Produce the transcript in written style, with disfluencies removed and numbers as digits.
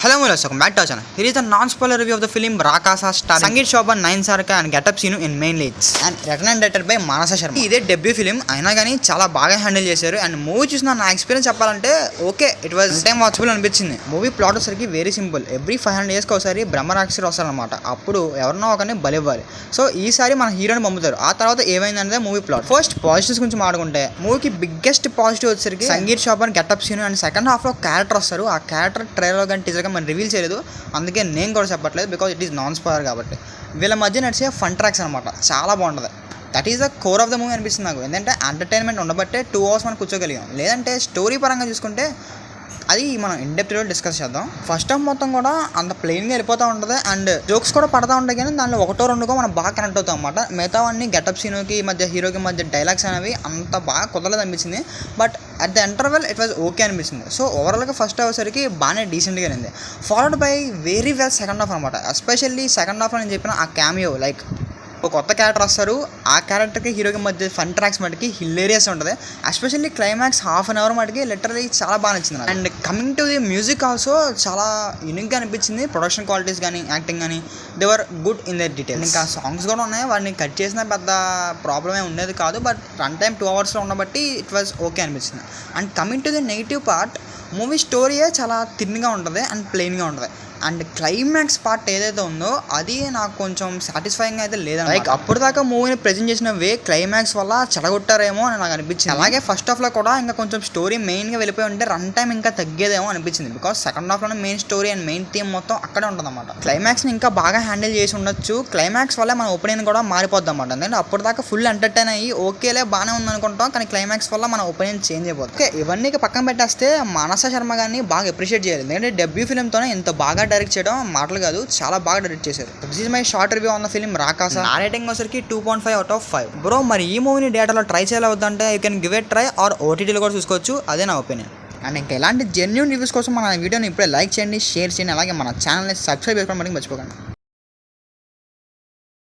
Hello, welcome back to our channel. Here is a non-spoiler review of the film Rakasa starring Sangeet Chauhan, Nayan Sarka and Getup Sinu in main leads and written and directed by Manasa Sharma. ఇదే debut film అయినా కానీ చాలా బాగా handle చేశారు and movie చూసిన నా experience చెప్పాలంటే okay it was time watchable అనిపించింది. మూవీ ప్లాట్ వచ్చరికి వెరీ సింపుల్. ఎవ్రీ 500 yearsకి ఒకసారి బ్రహ్మరాక్షసుడు వస్తారనమాట. అప్పుడు ఎవరినో ఒకరిని బలివ్వాలి. సో ఈసారి మన హీరోని పంపుతారు. ఆ తర్వాత ఏమైందనేది మూవీ ప్లాట్. ఫస్ట్ పాజిటివ్స్ గురించి మాట్లాడుకుంటే మూవీకి బిగ్గెస్ట్ పాజిటివ్ వచ్చరికి Sangeet Chauhan, getup Seenu and second హాఫ్లో క్యారెక్టర్ వస్తారు. ఆ క్యారెక్టర్ ట్రైలర్ కానీ టీజర్ మనం రివీల్ చేయలేదు, అందుకే నేను కూడా చెప్పట్లేదు because it is non spoiler కాబట్టి. వీళ్ళ మధ్య నడిచే ఫన్ ట్రాక్స్ అనమాట చాలా బాగుంటుంది. That is the core of the movie అనిపిస్తుంది నాకు. ఎందుకంటే ఎంటర్టైన్మెంట్ ఉండబట్టే 2 hours మనం కూర్చోగలిగాం. లేదంటే స్టోరీ పరంగా చూసుకుంటే అది మనం ఇండెప్త్లో డిస్కస్ చేద్దాం. ఫస్ట్ హాఫ్ మొత్తం కూడా అంత ప్లెయిన్గా వెళ్ళిపోతూ ఉంటుంది అండ్ జోక్స్ కూడా పడతా ఉంటాయి, కానీ దానిలో ఒకటో రెండుగా మనం బాగా కనెక్ట్ అవుతాం అనమాట. మిగతా అన్ని గెటప్ సీనుకి మధ్య హీరోకి మధ్య డైలాగ్స్ అనేవి అంత బాగా కుదరలేదు అనిపించింది. But at the interval it was okay అనిపించింది. సో ఓవరాల్గా ఫస్ట్ హాఫ్ సరికి బాగానే డీసెంట్గా ఉంది. Followed by very well second half అనమాట. ఎస్పెషల్లీ సెకండ్ హాఫ్లో నేను చెప్పిన ఆ క్యామియో, లైక్ ఒక కొత్త క్యారెక్టర్ వస్తారు, ఆ క్యారెక్టర్కి హీరోకి మధ్య ఫన్ ట్రాక్స్ మటుకి హిలేరియస్ ఉంటుంది. Especially climax half an hour మటుకి లిటరలీ చాలా బాగా నచ్చింది. And coming to the music also చాలా యూనిక్గా అనిపించింది. ప్రొడక్షన్ క్వాలిటీస్ కానీ యాక్టింగ్ కానీ they're good in their details. ఇంకా సాంగ్స్ కూడా ఉన్నాయి, వాటిని కట్ చేసిన పెద్ద ప్రాబ్లమే ఉండేది కాదు. బట్ రన్ టైం 2 hours ఉండబట్టి ఇట్ వాజ్ ఓకే అనిపించింది. And coming to the negative part, movie స్టోరీయే చాలా థిన్గా ఉంటుంది అండ్ ప్లెయిన్గా ఉంటుంది. అండ్ క్లైమాక్స్ పార్ట్ ఏదైతే ఉందో అది నాకు కొంచెం సాటిస్ఫైయింగ్ అయితే లేదండి. లైక్ అప్పుడు దాకా మూవీని ప్రెజెంట్ చేసిన వే క్లైమాక్స్ వల్ల చెడగొట్టారేమో అని నాకు అనిపించింది. అలాగే ఫస్ట్ హాఫ్లో కూడా ఇంకా కొంచెం స్టోరీ మెయిన్గా వెళ్ళిపోయి ఉంటే రన్ టైం ఇంకా తగ్గేదేమో అనిపించింది. బికాస్ సెకండ్ హాఫ్లోనే main story and main theme మొత్తం అక్కడే ఉంటుంది అనమాట. క్లైమాక్స్ని ఇంకా బాగా హ్యాండిల్ చేసి ఉండొచ్చు. క్లైమాక్స్ వల్ల మన ఒపీనియన్ కూడా మారిపోద్ది అనమాట. ఎందుకంటే అప్పుడు దాకా ఫుల్ ఎంటర్టైన్ అయ్యి ఓకేలే బాగానే ఉందనుకుంటాం, కానీ క్లైమాక్స్ వల్ల మన ఒపీనియన్ చేంజ్ అయిపోతుంది. ఓకే, ఇవన్నీ పక్కన పెట్టేస్తే మానస శర్మ గారిని బాగా అప్రిషియేట్ చేయాలి. ఎందుకంటే డెబ్యూ ఫిల్మ్తోనే ఇంత బాగా డైరెక్ట్ చేయడం మాటలు కాదు, చాలా బాగా డైరెక్ట్ చేశారు. This is my short review on the film Rakasa. నా రేటింగ్ వచ్చరికి 2.5 out of 5. బ్రో, మరి ఈ మూవీని థియేటర్లో ట్రై చేయాలంటే you can give a try or ఓటీటీలో కూడా చూసుకోవచ్చు. అదే నా ఒపీనియన్. అండ్ ఇంకా ఎలాంటి జెన్యూన్ రివ్యూస్ కోసం మన వీడియోని ఇప్పుడే లైక్ చేయండి, షేర్ చేయండి, అలాగే మన ఛానల్ని సబ్స్క్రైబ్ చేసుకోవడం మటుకు మర్చిపోకండి.